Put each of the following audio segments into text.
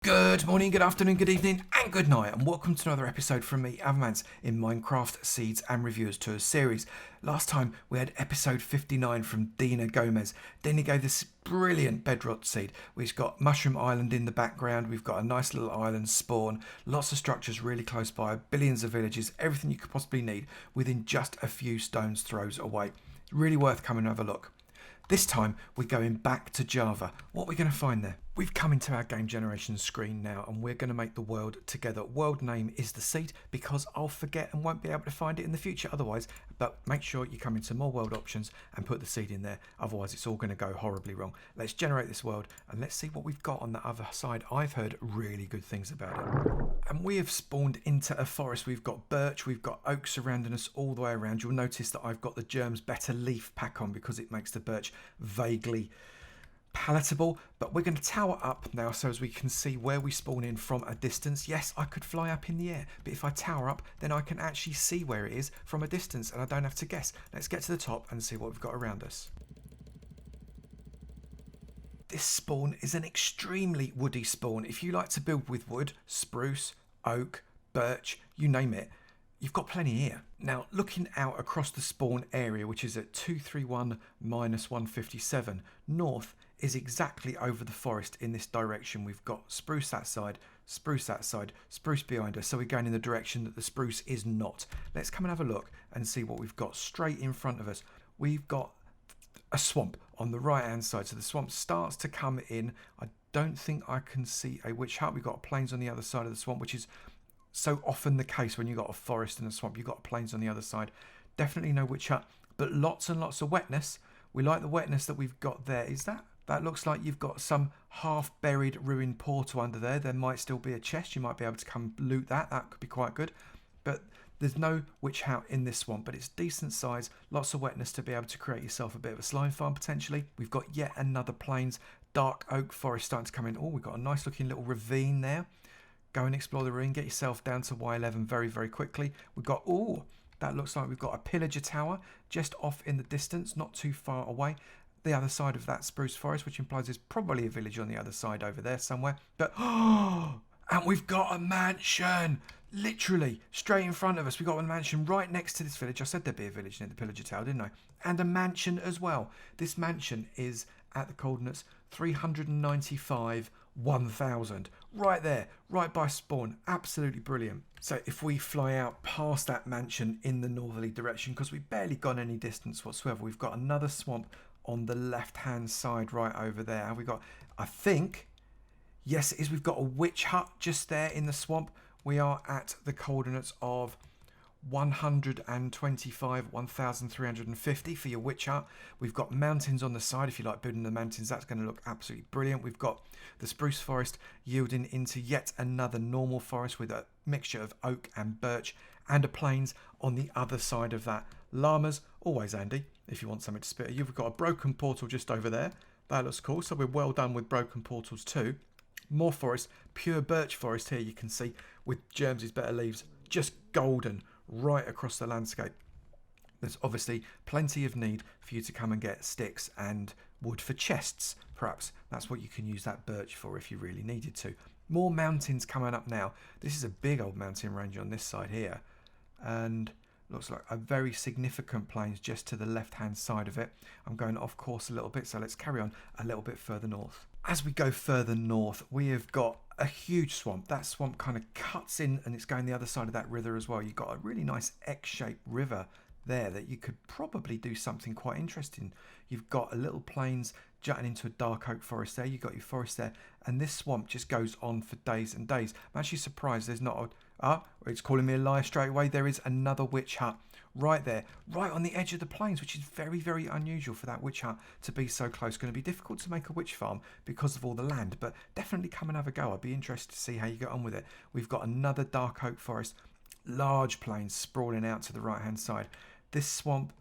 Good morning, good afternoon, good evening, and good night, and welcome to another episode from me, Avomance, in Minecraft Seeds and Reviewers Tour series. Last time we had episode 59 from Dina Gomez. Dina gave this brilliant bedrock seed. We've got Mushroom Island in the background, we've got a nice little island spawn, lots of structures really close by, billions of villages, everything you could possibly need within just a few stones throws away. Really worth coming and have a look. This time we're going back to Java. What are we going to find there? We've come into our game generation screen now and we're going to make the world together. World name is the seed because I'll forget and won't be able to find it in the future otherwise. But make sure you come into more world options and put the seed in there. Otherwise it's all going to go horribly wrong. Let's generate this world and let's see what we've got on the other side. I've heard really good things about it. And we have spawned into a forest. We've got birch, we've got oak surrounding us all the way around. You'll notice that I've got the Germs Better Leaf pack on because it makes the birch vaguely palatable. But we're going to tower up now so as we can see where we spawn in from a distance. Yes, I could fly up in the air, but if I tower up then I can actually see where it is from a distance and I don't have to guess. Let's get to the top and see what we've got around us. This spawn is an extremely woody spawn. If you like to build with wood, spruce, oak, birch, you name it, you've got plenty here. Now, looking out across the spawn area, which is at 231 minus 157, north is exactly over the forest in this direction. We've got spruce that side, spruce behind us. So we're going in the direction that the spruce is not. Let's come and have a look and see what we've got straight in front of us. We've got a swamp on the right hand side. So the swamp starts to come in. I don't think I can see a witch hut. We've got plains on the other side of the swamp, which is so often the case when you've got a forest and a swamp. You've got plains on the other side. Definitely no witch hut, but lots and lots of wetness. We like the wetness that we've got there. Is that looks like you've got some half buried ruined portal under there. There might still be a chest. You might be able to come loot that. That could be quite good. But there's no witch hut in this swamp, but it's decent size, lots of wetness to be able to create yourself a bit of a slime farm potentially. We've got yet another plains, dark oak forest starting to come in. Oh, we've got a nice looking little ravine there. Go and explore the ravine, get yourself down to Y11 very, very quickly. We've got, oh, that looks like we've got a pillager tower just off in the distance, not too far away. The other side of that spruce forest, which implies there's probably a village on the other side over there somewhere. But, oh, and we've got a mansion. Literally, straight in front of us. We've got a mansion right next to this village. I said there'd be a village near the pillager tower, didn't I? And a mansion as well. This mansion is at the coordinates 395 1000. Right there, right by spawn. Absolutely brilliant. So if we fly out past that mansion in the northerly direction, because we've barely gone any distance whatsoever, we've got another swamp on the left hand side right over there. Have we got, I think, yes it is, we've got a witch hut just there in the swamp. We are at the coordinates of 125 1350 for your witch hut. We've got mountains on the side. If you like building the mountains, that's going to look absolutely brilliant. We've got the spruce forest yielding into yet another normal forest with a mixture of oak and birch, and a plains on the other side of that. Llamas, always handy if you want something to spit at you. We've got a broken portal just over there. That looks cool. So we're well done with broken portals too. More forest, pure birch forest here, you can see, with Germs' Better Leaves, just golden right across the landscape. There's obviously plenty of need for you to come and get sticks and wood for chests, perhaps. That's what you can use that birch for if you really needed to. More mountains coming up now. This is a big old mountain range on this side here, and looks like a very significant plains just to the left hand side of it. I'm going off course a little bit, so let's carry on a little bit further north. As we go further north, we have got a huge swamp. That swamp kind of cuts in and it's going the other side of that river as well. You've got a really nice X-shaped river there that you could probably do something quite interesting. You've got a little plains jutting into a dark oak forest there. You've got your forest there, and this swamp just goes on for days and days. I'm actually surprised there's not it's calling me a liar straight away. There is another witch hut right there, right on the edge of the plains, which is very, very unusual for that witch hut to be so close. Going to be difficult to make a witch farm because of all the land, but definitely come and have a go. I'd be interested to see how you get on with it. We've got another dark oak forest, large plains sprawling out to the right hand side. This swamp,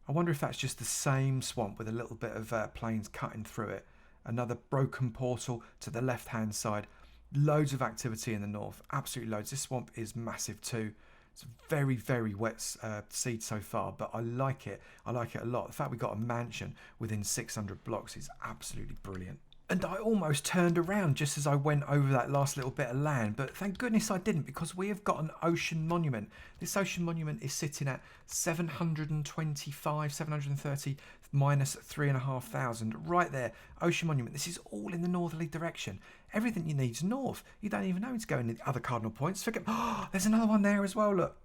I wonder if that's just the same swamp with a little bit of plains cutting through it. Another broken portal to the left hand side. Loads of activity in the north, absolutely loads. This swamp is massive too. It's very, very wet seed so far, but I like it. I like it a lot. The fact we got a mansion within 600 blocks is absolutely brilliant. And I almost turned around just as I went over that last little bit of land, but thank goodness I didn't, because we have got an ocean monument. This ocean monument is sitting at 725, 730 minus 3,500. Right there, ocean monument. This is all in the northerly direction. Everything you need is north. You don't even know it's going to the other cardinal points. Forget. Oh, there's another one there as well, look.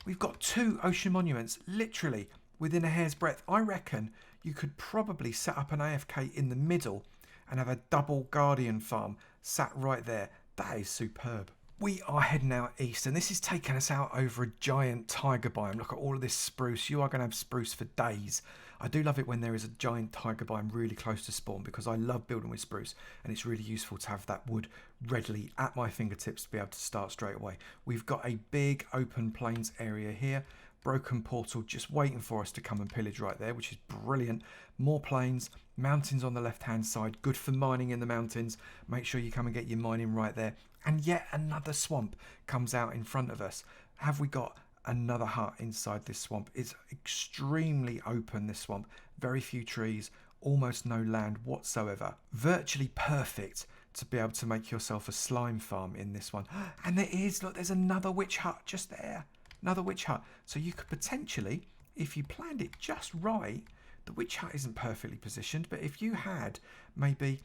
We've got 2 ocean monuments, literally within a hair's breadth. I reckon you could probably set up an AFK in the middle and have a double guardian farm sat right there. That is superb. We are heading out east, and this is taking us out over a giant tiger biome. Look at all of this spruce. You are going to have spruce for days. I do love it when there is a giant tiger biome really close to spawn, because I love building with spruce, and it's really useful to have that wood readily at my fingertips to be able to start straight away. We've got a big open plains area here. Broken portal just waiting for us to come and pillage right there, which is brilliant. More plains, mountains on the left hand side, good for mining in the mountains. Make sure you come and get your mining right there. And yet another swamp comes out in front of us. Have we got another hut inside this swamp? It's extremely open, this swamp. Very few trees, almost no land whatsoever. Virtually perfect to be able to make yourself a slime farm in this one. And there is, look, there's another witch hut just there. Another witch hut. So you could potentially, if you planned it just right, the witch hut isn't perfectly positioned, but if you had maybe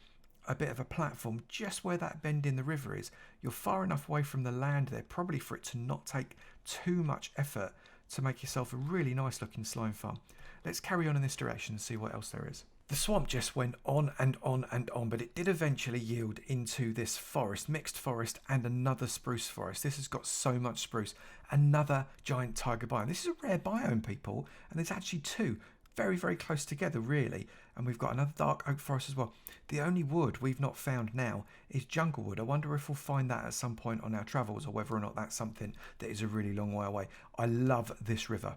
a bit of a platform just where that bend in the river is, you're far enough away from the land there, probably for it to not take too much effort to make yourself a really nice looking slime farm. Let's carry on in this direction and see what else there is. The swamp just went on and on and on, but it did eventually yield into this forest, mixed forest, and another spruce forest. This has got so much spruce. Another giant tiger biome. This is a rare biome, people, and there's actually 2 very, very close together, really. And we've got another dark oak forest as well. The only wood we've not found now is jungle wood. I wonder if we'll find that at some point on our travels, or whether or not that's something that is a really long way away. I love this river.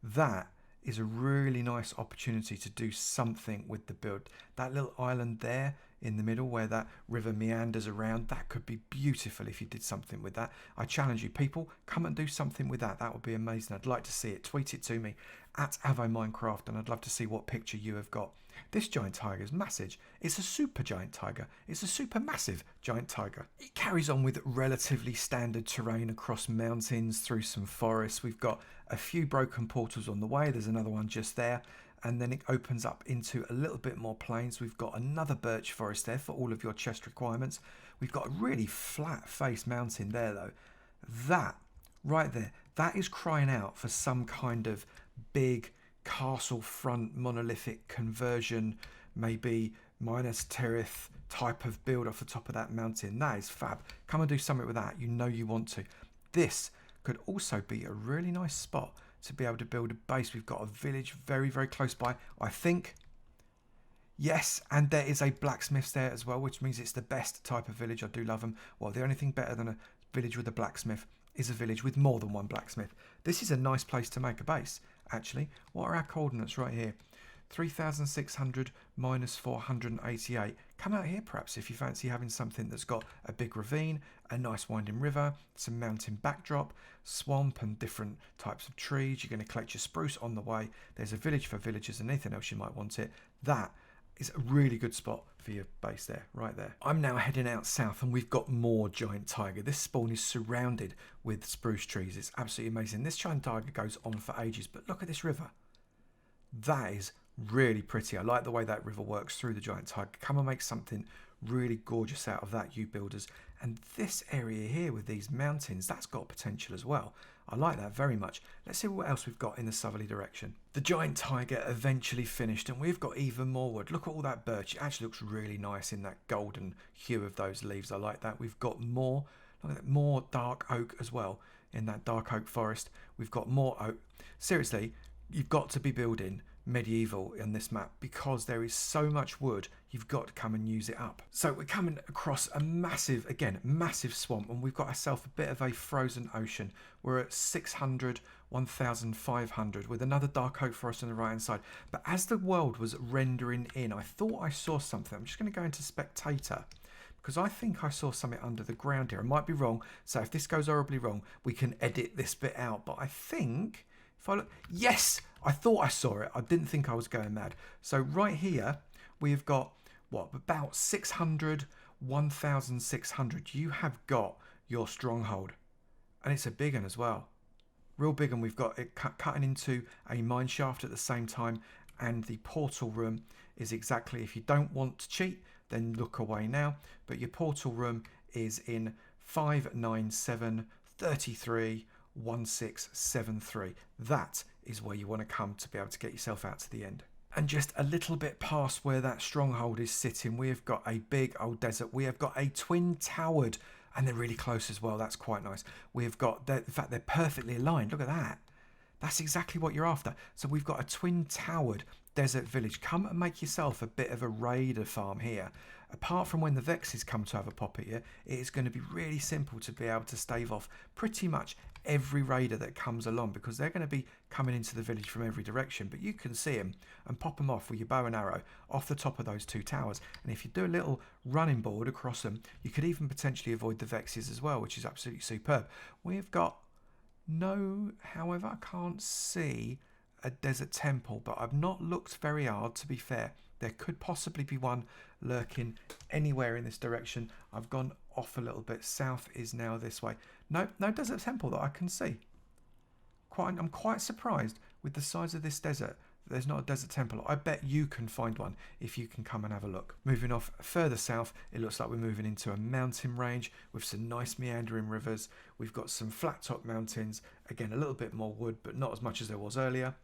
That is a really nice opportunity to do something with the build. That little island there in the middle where that river meanders around, that could be beautiful if you did something with that. I challenge you, people, come and do something with that. That would be amazing. I'd like to see it. Tweet it to me at Avomance, and I'd love to see what picture you have got. This giant tiger is massive. It's a super giant tiger. It's a super massive giant tiger. It carries on with relatively standard terrain across mountains, through some forests. We've got a few broken portals on the way. There's another one just there. And then it opens up into a little bit more plains. We've got another birch forest there for all of your chest requirements. We've got a really flat face mountain there though. That right there, that is crying out for some kind of big castle front monolithic conversion, maybe Minas Tirith type of build off the top of that mountain. That is fab. Come and do something with that. You know you want to. This could also be a really nice spot to be able to build a base. We've got a village very, very close by, I think. Yes, and there is a blacksmith there as well, which means it's the best type of village. I do love them. Well, the only thing better than a village with a blacksmith is a village with more than one blacksmith. This is a nice place to make a base, actually. What are our coordinates right here? 3,600 minus 488. Come out here perhaps if you fancy having something that's got a big ravine, a nice winding river, some mountain backdrop, swamp and different types of trees. You're going to collect your spruce on the way. There's a village for villagers and anything else you might want it. That is a really good spot for your base there, right there. I'm now heading out south and we've got more giant tiger. This spawn is surrounded with spruce trees. It's absolutely amazing. This giant tiger goes on for ages, but look at this river. That is really pretty. I like the way that river works through the giant tiger. Come and make something really gorgeous out of that, you builders. And this area here with these mountains, that's got potential as well. I like that very much. Let's see what else we've got in the southerly direction. The giant tiger eventually finished and we've got even more wood. Look at all that birch. It actually looks really nice in that golden hue of those leaves. I like that. We've got more, look at that, more dark oak as well in that dark oak forest. We've got more oak. Seriously, you've got to be building medieval in this map because there is so much wood. You've got to come and use it up. So we're coming across a massive, again, massive swamp, and we've got ourselves a bit of a frozen ocean. We're at 600, 1,500 with another dark oak forest on the right hand side. But as the world was rendering in, I thought I saw something. I'm just going to go into spectator because I think I saw something under the ground here. I might be wrong, so if this goes horribly wrong, we can edit this bit out. But I think if I look, yes, I thought I saw it. I didn't think I was going mad. So right here, we've got what, about 600, 1,600. You have got your stronghold. And it's a big one as well. Real big one. We've got it cutting into a mine shaft at the same time. And the portal room is exactly, if you don't want to cheat, then look away now. But your portal room is in 597331673. That is where you want to come to be able to get yourself out to the end. And just a little bit past where that stronghold is sitting, we have got a big old desert. We have got a twin towered, and they're really close as well. That's quite nice. We've got, in fact, they're perfectly aligned. Look at that. That's exactly what you're after. So we've got a twin towered desert village. Come and make yourself a bit of a raider farm here. Apart from when the Vexes come to have a pop at you, it is going to be really simple to be able to stave off pretty much every raider that comes along, because they're going to be coming into the village from every direction. But you can see them and pop them off with your bow and arrow off the top of those two towers. And if you do a little running board across them, you could even potentially avoid the Vexes as well, which is absolutely superb. We've got however, I can't see a desert temple, but I've not looked very hard, to be fair. There could possibly be one lurking anywhere in this direction. I've gone off a little bit. South is now this way. No desert temple that I can see. I'm quite surprised with the size of this desert. There's not a desert temple. I bet you can find one if you can come and have a look. Moving off further south, it looks like we're moving into a mountain range with some nice meandering rivers. We've got some flat top mountains. Again, a little bit more wood, but not as much as there was earlier.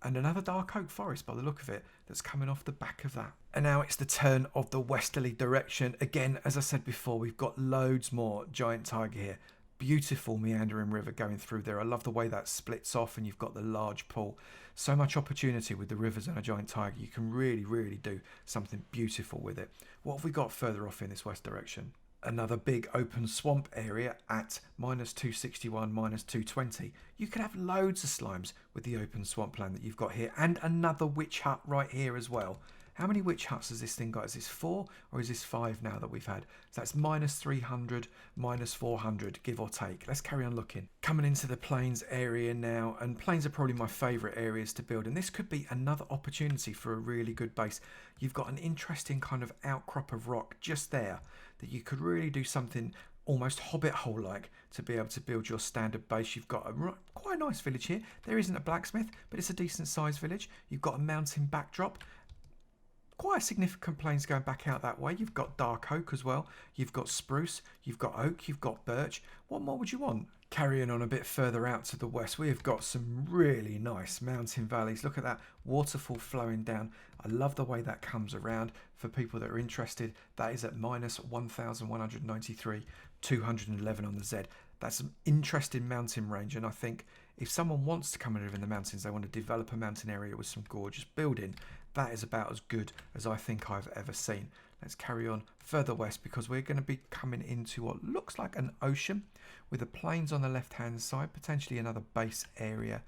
And another dark oak forest by the look of it that's coming off the back of that. And now it's the turn of the westerly direction. Again, as I said before, we've got loads more giant tiger here. Beautiful meandering river going through there. I love the way that splits off and you've got the large pool. So much opportunity with the rivers and a giant tiger. You can really do something beautiful with it. What have we got further off in this west direction? Another big open swamp area at -261, -220. You could have loads of slimes with the open swamp land that you've got here, and another witch hut right here as well. How many witch huts has this thing got? Is this 4 or is this 5 now that we've had? So that's -300, -400, give or take. Let's carry on looking. Coming into the plains area now, and plains are probably my favourite areas to build, and this could be another opportunity for a really good base. You've got an interesting kind of outcrop of rock just there that you could really do something almost hobbit hole-like to be able to build your standard base. You've got a quite nice village here. There isn't a blacksmith, but it's a decent sized village. You've got a mountain backdrop. Quite a significant plains going back out that way. You've got dark oak as well. You've got spruce. You've got oak. You've got birch. What more would you want? Carrying on a bit further out to the west, we've got some really nice mountain valleys. Look at that waterfall flowing down. I love the way that comes around. For people that are interested, that is at -1,193, 211 on the Z. That's an interesting mountain range, and I think if someone wants to come and live in the mountains, they want to develop a mountain area with some gorgeous building, that is about as good as I think I've ever seen. Let's carry on further west, because we're going to be coming into what looks like an ocean with the plains on the left hand side, potentially another base area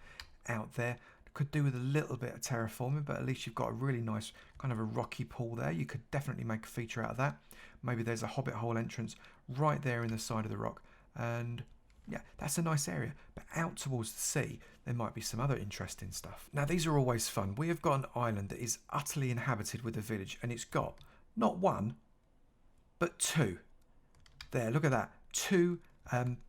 out there. Could do with a little bit of terraforming, but at least you've got a really nice kind of a rocky pool there. You could definitely make a feature out of that. Maybe there's a hobbit hole entrance right there in the side of the rock, and yeah, that's a nice area. But out towards the sea, there might be some other interesting stuff. Now, these are always fun. We have got an island that is utterly inhabited with a village, and it's got not 1, but 2. There, look at that. 2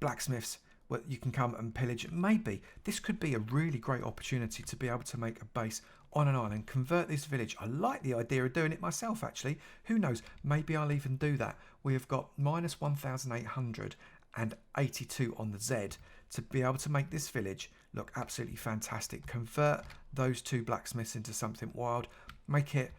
blacksmiths where you can come and pillage. Maybe this could be a really great opportunity to be able to make a base on an island, convert this village. I like the idea of doing it myself, actually. Who knows? Maybe I'll even do that. We have got -1,882 on the Z to be able to make this village look absolutely fantastic. Convert those 2 blacksmiths into something wild. Make it,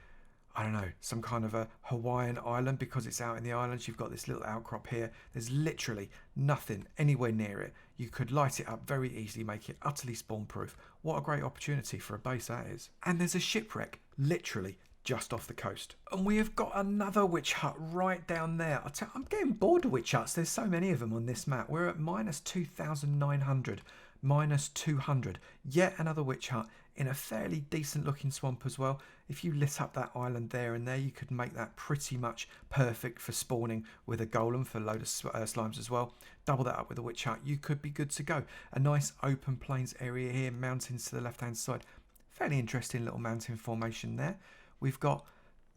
I don't know, some kind of a Hawaiian island, because it's out in the islands. You've got this little outcrop here. There's literally nothing anywhere near it. You could light it up very easily, make it utterly spawn proof. What a great opportunity for a base that is. And there's a shipwreck literally just off the coast. And we have got another witch hut right down there. I'm getting bored of witch huts. There's so many of them on this map. We're at -2,900, -200. Yet another witch hut in a fairly decent looking swamp as well. If you lit up that island there and there, you could make that pretty much perfect for spawning with a golem for a load of slimes as well. Double that up with a witch hut, you could be good to go. A nice open plains area here, mountains to the left hand side. Fairly interesting little mountain formation there. We've got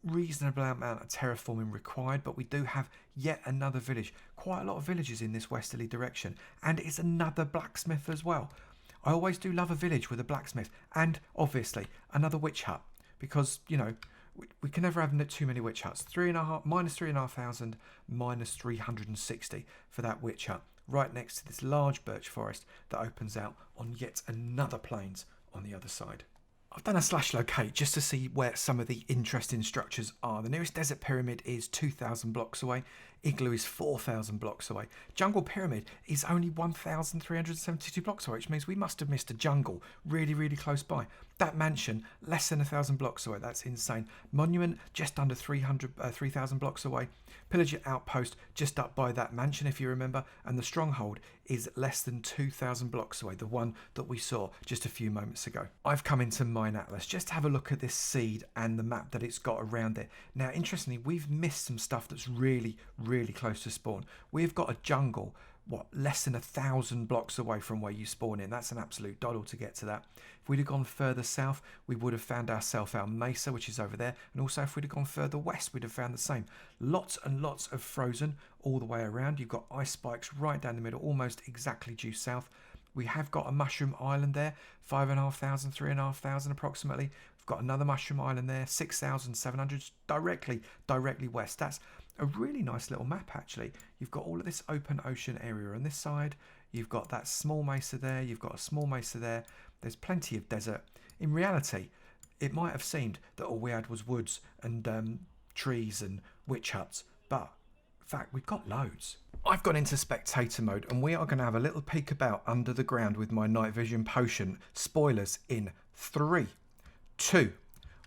reasonable amount of terraforming required, but we do have yet another village. Quite a lot of villages in this westerly direction, and it's another blacksmith as well. I always do love a village with a blacksmith, and obviously another witch hut, because, you know, we can never have too many witch huts. Minus 3,500, minus 360 for that witch hut, right next to this large birch forest that opens out on yet another plains on the other side. I've done a slash locate just to see where some of the interesting structures are. The nearest desert pyramid is 2,000 blocks away. Igloo is 4,000 blocks away. Jungle pyramid is only 1,372 blocks away, which means we must have missed a jungle really, really close by. That mansion, less than 1,000 blocks away. That's insane. Monument, just under 3,000 blocks away. Pillager outpost, just up by that mansion, if you remember. And the Stronghold is less than 2,000 blocks away, the one that we saw just a few moments ago. I've come into Mine Atlas just to have a look at this seed and the map that it's got around it. Now, interestingly, we've missed some stuff that's really, really close to spawn. We've got a jungle, less than 1,000 blocks away from where you spawn in. That's an absolute doddle to get to that. If we'd have gone further south, we would have found ourselves our mesa, which is over there. And also, if we'd have gone further west, we'd have found the same. Lots and lots of frozen all the way around. You've got ice spikes right down the middle, almost exactly due south. We have got a mushroom island there, 5,500, 3,500 approximately. We've got another mushroom island there, 6,700, directly west. That's a really nice little map, actually. You've got all of this open ocean area on this side. You've got that small mesa there. You've got a small mesa there. There's plenty of desert. In reality, it might have seemed that all we had was woods and trees and witch huts, but in fact, we've got loads. I've gone into spectator mode, and we are going to have a little peek about under the ground with my night vision potion. Spoilers in 3, 2,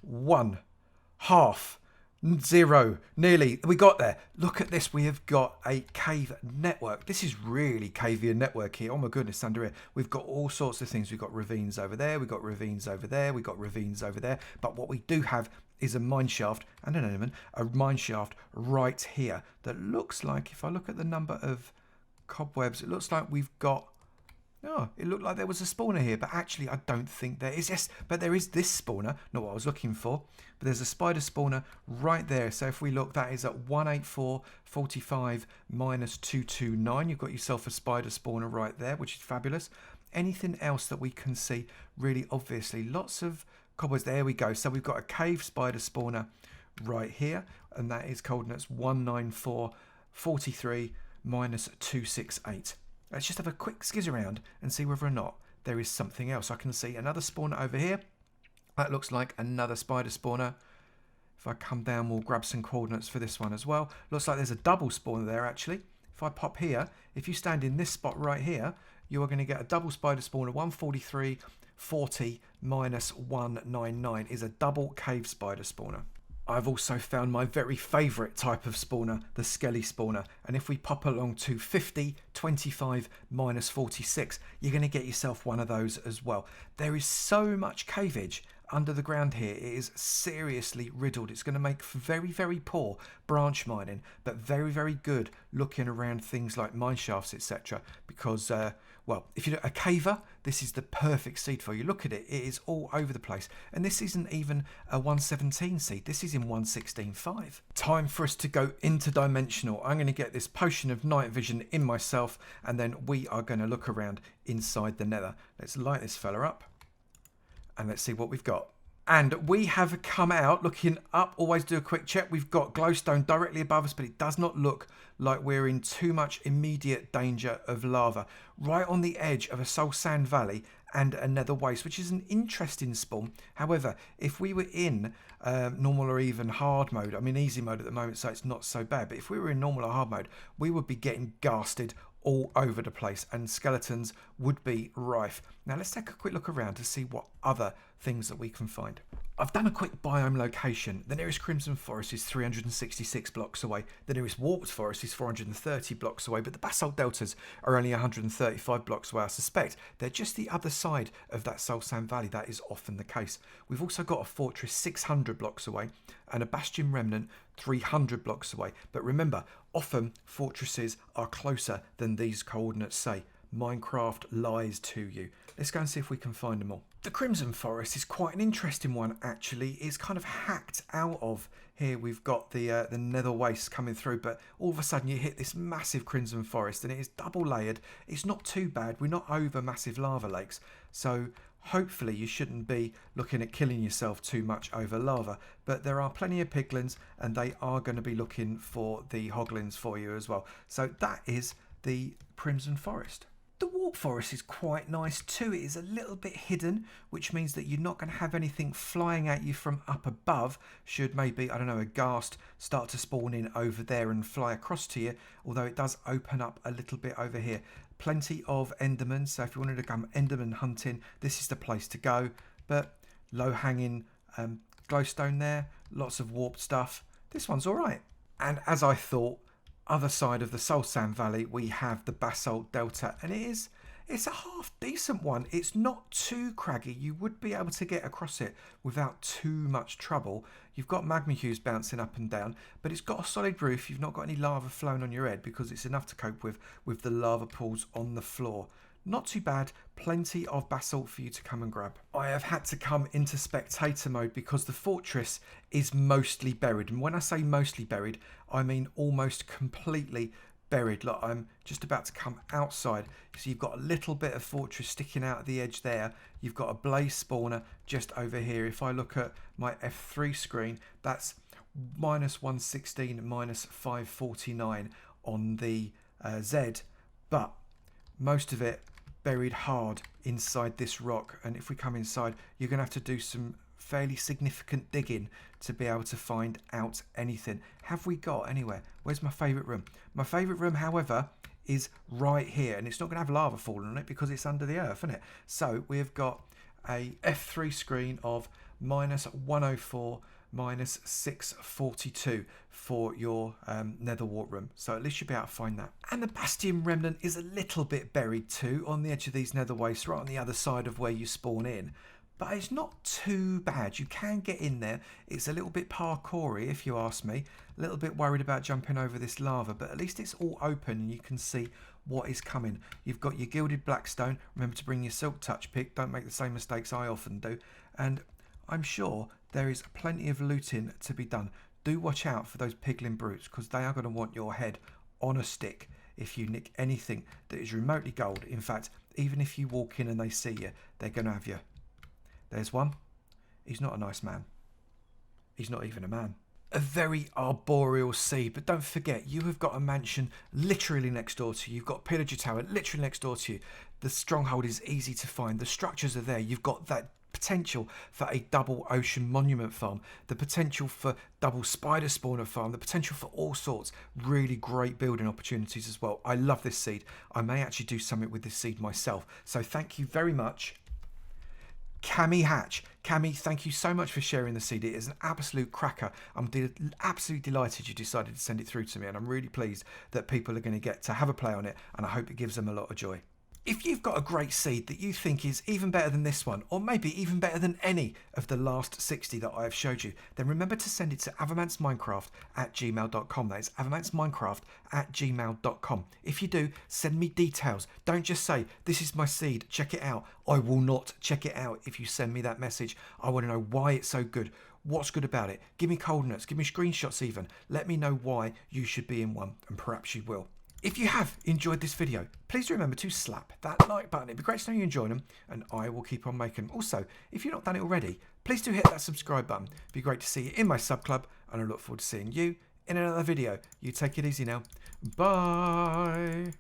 1, half. 0, nearly. We got there. Look at this. We have got a cave network. This is really cavian network here. Oh my goodness, under here. We've got all sorts of things. We've got ravines over there. We've got ravines over there. We've got ravines over there. But what we do have is a mine shaft and an element, a mine shaft right here that looks like, if I look at the number of cobwebs, it looks like we've got, oh, it looked like there was a spawner here, but actually I don't think there is. Yes, but there is this spawner, not what I was looking for, but there's a spider spawner right there. So if we look, that is at 184.45 minus 229. You've got yourself a spider spawner right there, which is fabulous. Anything else that we can see? Really, obviously, lots of cobwebs. There we go. So we've got a cave spider spawner right here, and that is coordinates 194.43 minus 268. Let's just have a quick skizz around and see whether or not there is something else. I can see another spawner over here. That looks like another spider spawner. If I come down, we'll grab some coordinates for this one as well. Looks like there's a double spawner there, actually. If I pop here, if you stand in this spot right here, you are going to get a double spider spawner. 143.40 minus 199 is a double cave spider spawner. I've also found my very favourite type of spawner, the skelly spawner. And if we pop along to 50.25 minus 46, you're going to get yourself one of those as well. There is so much caveage under the ground here. It is seriously riddled. It's going to make very, very poor branch mining, but very, very good looking around things like mine shafts, etc. Because, well, if you're a caver, this is the perfect seed for you. Look at it. It is all over the place. And this isn't even a 117 seed. This is in 116.5. Time for us to go interdimensional. I'm going to get this potion of night vision in myself, and then we are going to look around inside the nether. Let's light this fella up. And let's see what we've got. And we have come out looking up. Always do a quick check. We've got glowstone directly above us, but it does not look like we're in too much immediate danger of lava. Right on the edge of a soul sand valley and a nether waste, which is an interesting spawn. However, if we were in normal or even hard mode, I mean easy mode at the moment, so it's not so bad, but if we were in normal or hard mode, we would be getting ghasted all over the place and skeletons would be rife. Now let's take a quick look around to see what other things that we can find. I've done a quick biome location. The nearest Crimson Forest is 366 blocks away. The nearest Warped Forest is 430 blocks away, but the Basalt Deltas are only 135 blocks away. I suspect they're just the other side of that Soul Sand Valley. That is often the case. We've also got a fortress 600 blocks away and a Bastion Remnant 300 blocks away. But remember, often fortresses are closer than these coordinates say. Minecraft lies to you. Let's go and see if we can find them all. The Crimson Forest is quite an interesting one, actually. It's kind of hacked out of here. We've got the nether waste coming through, but all of a sudden you hit this massive Crimson Forest, and it is double layered. It's not too bad. We're not over massive lava lakes, so hopefully you shouldn't be looking at killing yourself too much over lava. But there are plenty of piglins, and they are going to be looking for the hoglins for you as well. So that is the Crimson Forest. The Warp Forest is quite nice too. It is a little bit hidden, which means that you're not going to have anything flying at you from up above. Should maybe, I don't know, a ghast start to spawn in over there and fly across to you, although it does open up a little bit over here. Plenty of endermen, so if you wanted to come enderman hunting, this is the place to go. But low hanging glowstone there, lots of warped stuff. This one's all right. And as I thought, other side of the Soul Sand Valley, we have the Basalt Delta, and it's a half decent one. It's not too craggy. You would be able to get across it without too much trouble. You've got magma hues bouncing up and down, but it's got a solid roof. You've not got any lava flowing on your head because it's enough to cope with the lava pools on the floor. Not too bad, plenty of basalt for you to come and grab. I have had to come into spectator mode because the fortress is mostly buried. And when I say mostly buried, I mean almost completely buried. Like, I'm just about to come outside. So you've got a little bit of fortress sticking out at the edge there. You've got a blaze spawner just over here. If I look at my F3 screen, that's -116, -549 on the Z. But most of it buried hard inside this rock, and if we come inside, you're going to have to do some fairly significant digging to be able to find out anything. Have we got anywhere? Where's my favourite room? My favourite room, however, is right here, and it's not going to have lava falling on it because it's under the earth, isn't it? So we've got a F3 screen of -104, -642 for your nether wart room, so at least you'll be able to find that. And the Bastion Remnant is a little bit buried too on the edge of these nether wastes, right on the other side of where you spawn in, but it's not too bad. You can get in there. It's a little bit parkoury if you ask me. A little bit worried about jumping over this lava, but at least it's all open and you can see what is coming. You've got your gilded blackstone. Remember to bring your silk touch pick. Don't make the same mistakes I often do. And I'm sure there is plenty of looting to be done. Do watch out for those piglin brutes, because they are going to want your head on a stick if you nick anything that is remotely gold. In fact, even if you walk in and they see you, they're going to have you. There's one. He's not a nice man. He's not even a man. A very arboreal seed, but don't forget, you have got a mansion literally next door to you. You've got a pillager tower literally next door to you. The stronghold is easy to find. The structures are there. You've got that potential for a double ocean monument farm, the potential for double spider spawner farm, the potential for all sorts. Really great building opportunities as well. I love this seed. I may actually do something with this seed myself. So thank you very much, Cammy Hatch. Cammy, thank you so much for sharing the seed. It is an absolute cracker. I'm absolutely delighted you decided to send it through to me, and I'm really pleased that people are going to get to have a play on it, and I hope it gives them a lot of joy. If you've got a great seed that you think is even better than this one, or maybe even better than any of the last 60 that I have showed you, then remember to send it to avamancminecraft@gmail.com. That is avamancminecraft@gmail.com. If you do, send me details. Don't just say, this is my seed, check it out. I will not check it out if you send me that message. I want to know why it's so good. What's good about it? Give me coordinates, give me screenshots even. Let me know why you should be in one, and perhaps you will. If you have enjoyed this video, please do remember to slap that like button. It'd be great to know you enjoyed them, and I will keep on making them. Also, if you've not done it already, please do hit that subscribe button. It'd be great to see you in my sub club, and I look forward to seeing you in another video. You take it easy now. Bye.